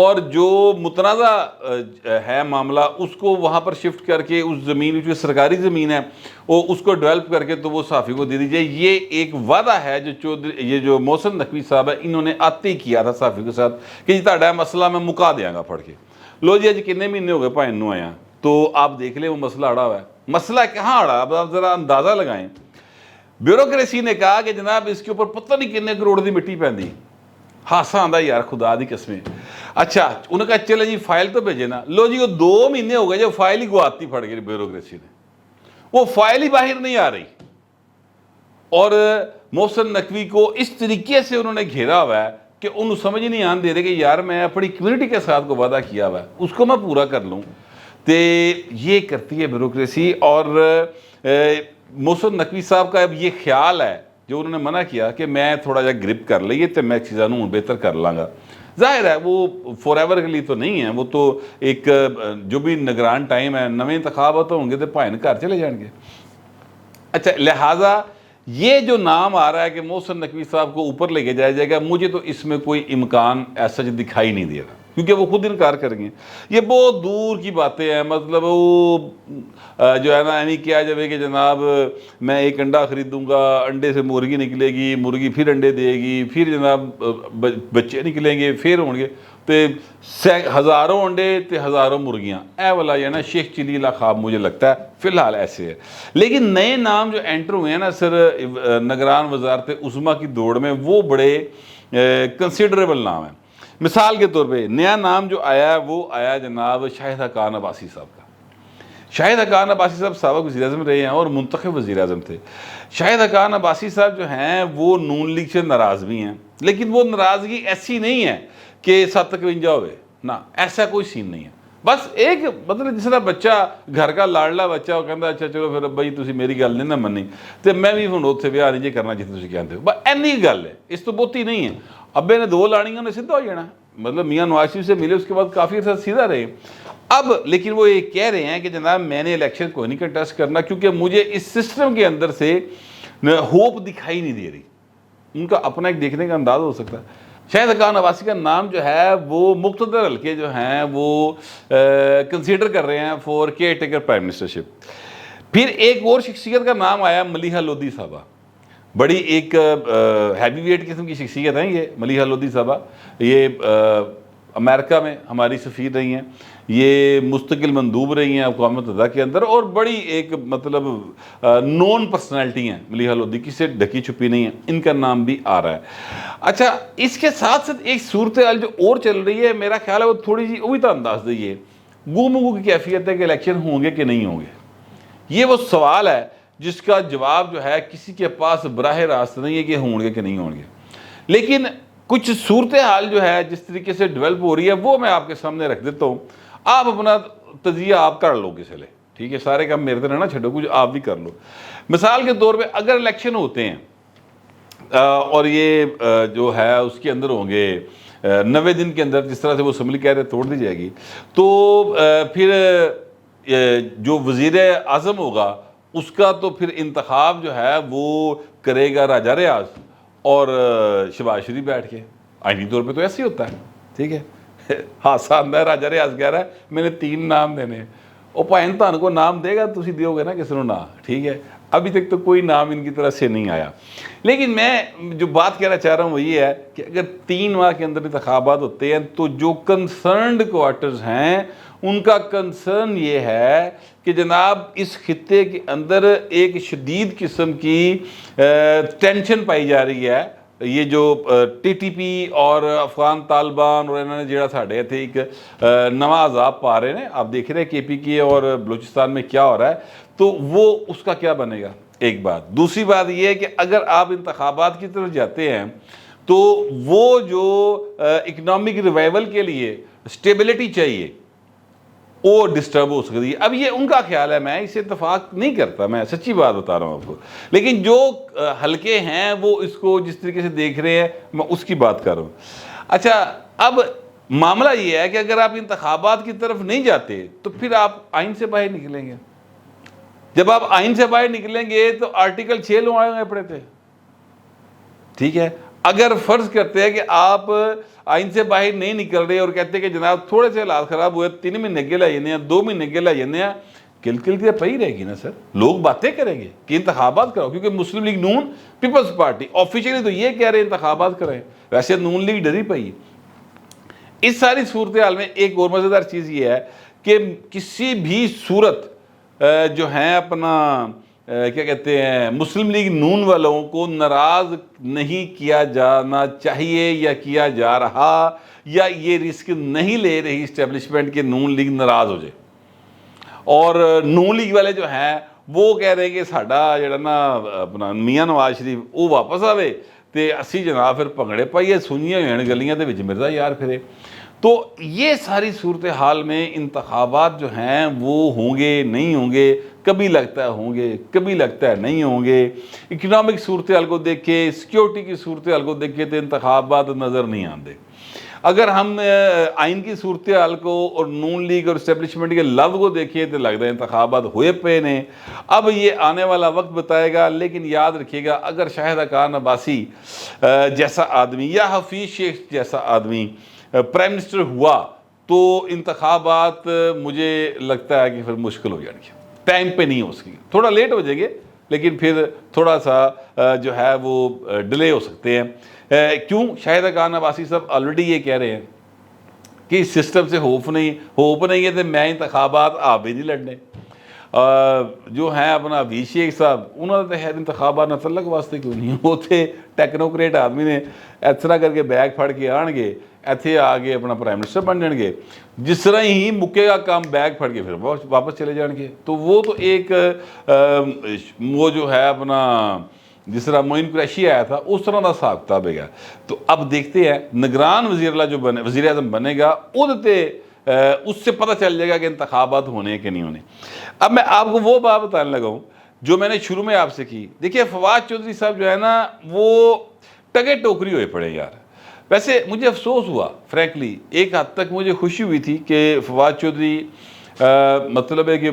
اور جو متنازع ہے معاملہ اس کو وہاں پر شفٹ کر کے اس زمین جو سرکاری زمین ہے وہ اس کو ڈیولپ کر کے تو وہ صحافی کو دے دی جائے. یہ ایک وعدہ ہے جو محسن نقوی صاحب ہے انہوں نے آتے ہی کیا تھا صحافی کے ساتھ کہ جی تہاڈا مسئلہ میں مکا دیاں گا پڑھ کے. لو جی کتنے مہینے ہو گئے بھائی نو آیا تو آپ دیکھ لیں وہ مسئلہ اڑا ہوا ہے. مسئلہ کہاں اڑا اب آپ ذرا اندازہ لگائیں. بیوروکریسی نے کہا کہ جناب اس کے اوپر پتہ نہیں کتنے کروڑ دی مٹی پہندی. ہاسا آندا یار خدا دی قسمیں. اچھا انہوں نے کہا چلے جی فائل تو بھیجے نا. لو جی وہ 2 مہینے ہو گئے جو فائل ہی گواتی پھڑ گئی بیوروکریسی نے. وہ فائل ہی باہر نہیں آ رہی اور محسن نقوی کو اس طریقے سے انہوں نے گھیرا ہوا ہے کہ انہوں سمجھ نہیں آن دے رہے کہ یار میں اپنی کمیونٹی کے ساتھ کو وعدہ کیا ہوا ہے اس کو میں پورا کر لوں. تو یہ کرتی ہے بیوروکریسی. اور محسن نقوی صاحب کا اب یہ خیال ہے جو انہوں نے منع کیا کہ میں تھوڑا جا گرپ کر لئیے تو میں چیزاں بہتر کر لاں گا. ظاہر ہے وہ فور ایور کے لیے تو نہیں ہے, وہ تو ایک جو بھی نگران ٹائم ہے نویں انتخابات ہوں گے تو بھائن گھر چلے جائیں گے. اچھا لہٰذا یہ جو نام آ رہا ہے کہ محسن نقوی صاحب کو اوپر لے کے جایا جائے گا, مجھے تو اس میں کوئی امکان ایسا دکھائی نہیں دے رہا کیونکہ وہ خود انکار کریں گے. یہ بہت دور کی باتیں ہیں. مطلب وہ جو ہے نا ایویں کیا جائے کہ جناب میں ایک انڈا خریدوں گا, انڈے سے مرغی نکلے گی, مرغی پھر انڈے دے گی, پھر جناب بچے نکلیں گے, پھر ہوں گے تو ہزاروں انڈے تے ہزاروں مرغیاں. اے والا یہ نا شیخ چلی والا خواب مجھے لگتا ہے فی الحال ایسے ہے. لیکن نئے نام جو انٹر ہوئے ہیں نا سر نگران وزارت عظمیٰ کی دوڑ میں, وہ بڑے کنسیڈریبل نام ہیں. مثال کے طور پہ نیا نام جو آیا ہے وہ آیا جناب شاہد حقان عباسی صاحب کا. شاہد حقان عباسی صاحب سابق وزیر اعظم رہے ہیں اور منتخب وزیر اعظم تھے. شاہد حقان عباسی صاحب جو ہیں وہ نون لیگ سے ناراض بھی ہیں, لیکن وہ ناراضگی ایسی نہیں ہے کہ 751 ہوئے نا, ایسا کوئی سین نہیں ہے. بس ایک مطلب جس طرح بچہ گھر کا لاڑلا بچہ وہ کہتا اچھا چلو پھر ابا جی تسی میری گل نہیں نہ منی تو میں بھی ہن اوتھے ویاہ نہیں کرنا جتنے تسی کہندے ہو. بس اینی گل ہے, اس تو بہتی نہیں ہے. ابے نے 2 لانیاں نے سیدھا ہو جانا, مطلب میاں نواز شریف سے ملے اس کے بعد کافی عرصہ سیدھا رہے. اب لیکن وہ یہ کہہ رہے ہیں کہ جناب میں نے الیکشن کو نہیں کنٹیسٹ کرنا کیونکہ مجھے اس سسٹم کے اندر سے ہوپ دکھائی نہیں دے رہی. ان کا اپنا ایک دیکھنے کا انداز ہو سکتا ہے. شاہد حقان عباسی کا نام جو ہے وہ مقتدر حلقے جو ہیں وہ کنسیڈر کر رہے ہیں for caretaker prime ministership. پھر ایک اور شخصیت کا نام آیا ملیحہ لودھی صاحبہ. بڑی ایک ہیوی ویٹ قسم کی شخصیت ہیں یہ ملیحہ لودھی صاحبہ. یہ امریکہ میں ہماری سفیر رہی ہیں, یہ مستقل مندوب رہی ہیں اقوام متحدہ کے اندر, اور بڑی ایک مطلب نون پرسنالٹی ہیں ملیحہ لودھی, کسی سے ڈھکی چھپی نہیں ہے. ان کا نام بھی آ رہا ہے. اچھا اس کے ساتھ ساتھ ایک صورتحال جو اور چل رہی ہے میرا خیال ہے وہ تھوڑی سی وہی تو انداز دیئے گو کی کیفیت ہے کہ الیکشن ہوں گے کہ نہیں ہوں گے. یہ وہ سوال ہے جس کا جواب جو ہے کسی کے پاس براہ راست نہیں ہے کہ ہوں گے کہ نہیں ہوں گے. لیکن کچھ صورتحال جو ہے جس طریقے سے ڈیولپ ہو رہی ہے وہ میں آپ کے سامنے رکھ دیتا ہوں. آپ اپنا تجزیہ آپ کر لو کسی لے, ٹھیک ہے, سارے کام میرے طرح نہ چھڈو, کچھ آپ بھی کر لو. مثال کے طور پہ اگر الیکشن ہوتے ہیں اور یہ جو ہے اس کے اندر ہوں گے 90 دن کے اندر, جس طرح سے وہ اسمبلی کہہ رہے توڑ دی جائے گی, تو پھر جو وزیر اعظم ہوگا اس کا تو پھر انتخاب جو ہے وہ کرے گا راجہ ریاض اور شہباز شریف بیٹھ کے. آئینی طور پہ تو ایسے ہی ہوتا ہے, ٹھیک ہے. حادثہ آندہ ہے راجہ ریاض کہہ رہا ہے میں نے 3 نام دینے, وہ پائن تان کو نام دے گا تسی دیو گے نا کسی نے نا, ٹھیک ہے. ابھی تک تو کوئی نام ان کی طرف سے نہیں آیا. لیکن میں جو بات کہنا چاہ رہا ہوں وہ یہ ہے کہ اگر 3 ماہ کے اندر انتخابات ہوتے ہیں تو جو کنسرنڈ کوارٹرز ہیں ان کا کنسرن یہ ہے کہ جناب اس خطے کے اندر ایک شدید قسم کی ٹینشن پائی جا رہی ہے. یہ جو ٹی ٹی پی اور افغان طالبان اور انہوں نے جڑا ساڑھے تھے ایک نواں عذاب پا رہے ہیں, آپ دیکھ رہے ہیں کے پی کے اور بلوچستان میں کیا ہو رہا ہے, تو وہ اس کا کیا بنے گا, ایک بات. دوسری بات یہ ہے کہ اگر آپ انتخابات کی طرف جاتے ہیں تو وہ جو اکنامک ریوائول کے لیے سٹیبلٹی چاہیے وہ ڈسٹرب ہو سکتی ہے. اب یہ ان کا خیال ہے, میں اسے اتفاق نہیں کرتا, میں سچی بات بتا رہا ہوں آپ کو. لیکن جو حلقے ہیں وہ اس کو جس طریقے سے دیکھ رہے ہیں میں اس کی بات کر رہا ہوں. اچھا اب معاملہ یہ ہے کہ اگر آپ انتخابات کی طرف نہیں جاتے تو پھر آپ آئین سے باہر نکلیں گے. جب آپ آئین سے باہر نکلیں گے تو آرٹیکل 6 لوگ آئے پڑے تھے, ٹھیک ہے. اگر فرض کرتے ہیں کہ آپ آئین سے باہر نہیں نکل رہے اور کہتے ہیں کہ جناب تھوڑے سے حالات خراب ہوئے 3 مہینے کے لے جانے ہیں 2 مہینے کے لے جانے ہیں، کل کی پئی رہے گی نا سر، لوگ باتیں کریں گے کہ انتخابات کراؤ، کیونکہ مسلم لیگ نون پیپلز پارٹی آفیشلی تو یہ کہہ رہے ہیں انتخابات کریں، ویسے نون لیگ ڈری پئی۔ اس ساری صورتحال میں ایک اور مزیدار چیز یہ ہے کہ کسی بھی صورت جو ہیں اپنا کیا کہتے ہیں مسلم لیگ نون والوں کو ناراض نہیں کیا جانا چاہیے یا کیا جا رہا، یا یہ رسک نہیں لے رہی اسٹیبلشمنٹ کہ نون لیگ ناراض ہو جائے، اور نون لیگ والے جو ہیں وہ کہہ رہے ہیں کہ ساڈا جڑا نا اپنا میاں نواز شریف وہ واپس آوے تے اسی جناب پھر پنگڑے پائیے سنیاں ہوئے گلیاں دے وچ مرزا یار پھرے۔ تو یہ ساری صورتحال میں انتخابات جو ہیں وہ ہوں گے نہیں ہوں گے، کبھی لگتا ہے ہوں گے کبھی لگتا ہے نہیں ہوں گے، اکنامک صورتحال کو دیکھے سیکیورٹی کی صورتحال کو دیکھے تو انتخابات نظر نہیں آتے۔ اگر ہم آئین کی صورتحال کو اور نون لیگ اور اسٹیبلشمنٹ کے لو کو دیکھیں تو لگتا ہے انتخابات ہوئے پے نے، اب یہ آنے والا وقت بتائے گا۔ لیکن یاد رکھیے گا اگر شاہد حقان عباسی جیسا آدمی یا حفیظ شیخ جیسا آدمی پرائم منسٹر ہوا تو انتخابات مجھے لگتا ہے کہ پھر مشکل ہو جائیں گے، ٹائم پہ نہیں ہو سکے، تھوڑا لیٹ ہو جائیں گے لیکن پھر تھوڑا سا جو ہے وہ ڈیلے ہو سکتے ہیں۔ کیوں؟ شاہد حقان عباسی صاحب آلریڈی یہ کہہ رہے ہیں کہ اس سسٹم سے ہوپ نہیں ہے تو میں انتخابات آپ بھی نہیں لڑنے۔ جو ہیں اپنا حفیظ شیخ صاحب انہوں نے تو خیر انتخابات نہ تعلق واسطے کیوں نہیں ہوتے، ٹیکنوکریٹ آدمی نے اس طرح کر کے بیگ پھڑ کے آن گے ایتھے آگے اپنا پرائم منسٹر بن جان گے، جس طرح ہی مکے گا کام بیگ پھڑ کے پھر واپس چلے جان گے۔ تو وہ تو ایک وہ جو ہے اپنا جس طرح معین قریشی آیا تھا اس طرح کا حساب کتاب ہے گا۔ تو اب دیکھتے ہیں نگران وزیر اللہ جو بنے وزیر اعظم بنے گا اس سے پتہ چل جائے گا کہ انتخابات ہونے کہ نہیں ہونے۔ اب میں آپ کو وہ بات بتانے لگا ہوں جو میں نے شروع میں آپ سے کی۔ دیکھیے فواد چودھری صاحب جو ہے نا وہ ٹگے ٹوکری ہوئے پڑے یار۔ ویسے مجھے افسوس ہوا فرینکلی، ایک حد تک مجھے خوشی ہوئی تھی کہ فواد چودھری مطلب ہے کہ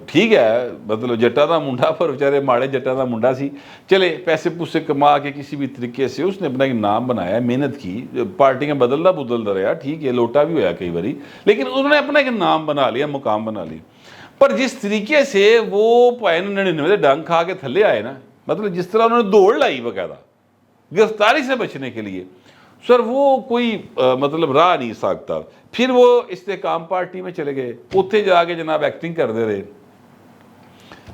ٹھیک ہے مطلب جٹا دا منڈا پر بیچارے ماڑے جٹا دا منڈا سی، چلے پیسے پوسے کما کے کسی بھی طریقے سے اس نے اپنا ایک نام بنایا، محنت کی، پارٹیاں بدلتا رہا، ٹھیک ہے لوٹا بھی ہویا کئی باری، لیکن انہوں نے اپنا ایک نام بنا لیا، مقام بنا لیا۔ پر جس طریقے سے وہ 99 ڈنگ کھا کے تھلے آئے نا، مطلب جس طرح انہوں نے دوڑ لائی باقاعدہ گرفتاری سے بچنے کے لیے، سر وہ کوئی مطلب راہ نہیں سکتا۔ پھر وہ استحکام پارٹی میں چلے گئے، اتھے جا کے جناب ایکٹنگ کر دے رہے،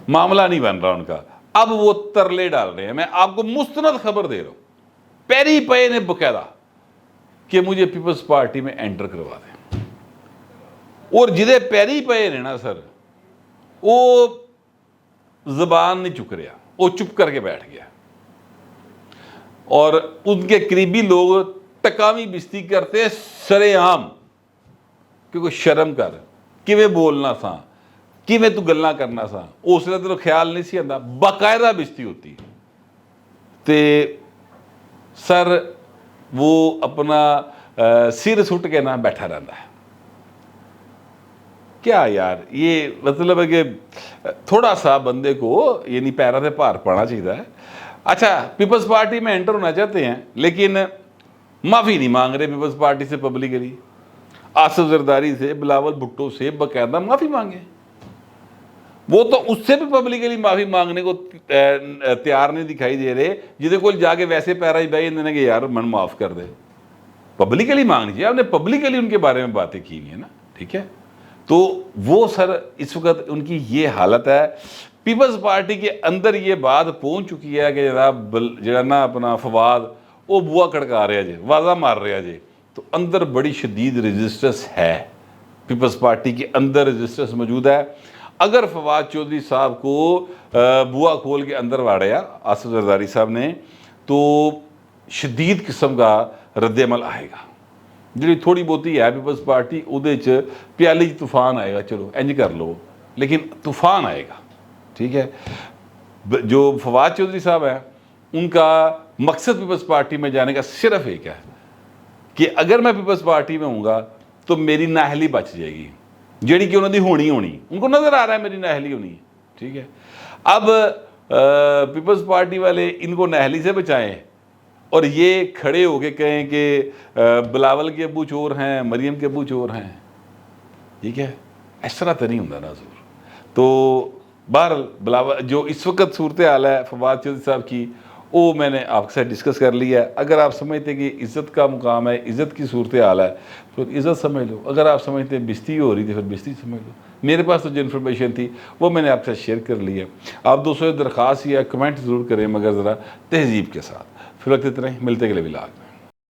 معاملہ نہیں بن رہا ان کا۔ اب وہ ترلے ڈال رہے ہیں، میں آپ کو مستند خبر دے رہا ہوں، پیری پے نے باقاعدہ کہ مجھے پیپلز پارٹی میں انٹر کروا دیں، اور جدے پیری پے نے نا سر وہ زبان نہیں چک رہا، وہ چپ کر کے بیٹھ گیا، اور ان کے قریبی لوگ ٹکاوی بستی کرتے سرے عام کہ کوئی شرم کر، کیویں بولنا سا، کیویں تو گلاں کرنا سا، اس لیے تو خیال نہیں سی آندا، باقاعدہ بستی ہوتی تے سر وہ اپنا سر سٹ کے نہ بیٹھا رہتا ہے۔ کیا یار یہ مطلب ہے کہ تھوڑا سا بندے کو یعنی پیروں سے بھار پانا چاہیے ہے۔ اچھا پیپلز پارٹی میں انٹر ہونا چاہتے ہیں لیکن معافی نہیں مانگ رہے پیپلز پارٹی سے پبلکلی، آصف زرداری سے، بلاول بھٹو سے باقاعدہ معافی مانگے، وہ تو اس سے بھی پبلکلی معافی مانگنے کو تیار نہیں دکھائی دے رہے، جہدے کو جا کے ویسے پیرا ہی بھائی انہوں نے کہ یار من معاف کر دے، پبلکلی مانگنی چاہیے، آپ نے پبلکلی ان کے بارے میں باتیں کی ہیں نا، ٹھیک ہے۔ تو وہ سر اس وقت ان کی یہ حالت ہے، پیپلز پارٹی کے اندر یہ بات پہنچ چکی ہے کہ جناب جڑا نا اپنا فواد وہ بوا کڑکا رہا جے، واضح مار رہا جے، تو اندر بڑی شدید ریزسٹنس ہے، پیپلز پارٹی کے اندر ریزسٹنس موجود ہے۔ اگر فواد چودھری صاحب کو بوا کھول کے اندر واڑیا آصف زرداری صاحب نے تو شدید قسم کا رد عمل آئے گا، جی تھوڑی بہتی ہے پیپلز پارٹی اودے چ پیالی طوفان آئے گا، چلو انج کر لو لیکن طوفان آئے گا، ٹھیک ہے۔ جو فواد چودھری صاحب ہیں ان کا مقصد پیپلز پارٹی میں جانے کا صرف ایک ہے کہ اگر میں پیپلز پارٹی میں ہوں گا تو میری نااہلی بچ جائے گی، جیڑی کہ انہوں نے ہونی ان کو نظر آ رہا ہے میری نااہلی ہونی ہے، ٹھیک ہے۔ اب پیپلز پارٹی والے ان کو نااہلی سے بچائیں اور یہ کھڑے ہو کے کہیں کہ بلاول کے ابو چور ہیں، مریم کے ابو چور ہیں، ٹھیک ہے، اس طرح تو نہیں ہوں نا حضور۔ تو بہرحال بلاول جو اس وقت صورتحال ہے فواد چودھری صاحب کی، وہ میں نے آپ کے ساتھ ڈسکس کر لیا ہے۔ اگر آپ سمجھتے ہیں کہ عزت کا مقام ہے، عزت کی صورتحال ہے، تو عزت سمجھ لو۔ اگر آپ سمجھتے ہیں بستی ہو رہی تھی، پھر بستی سمجھ لو۔ میرے پاس تو جو انفارمیشن تھی وہ میں نے آپ کے ساتھ شیئر کر لی ہے۔ آپ دوستوں سے درخواست یا کمنٹ ضرور کریں، مگر ذرا تہذیب کے ساتھ۔ فی الوقت اتنا ہی، ملتے اگلے ولاگ میں۔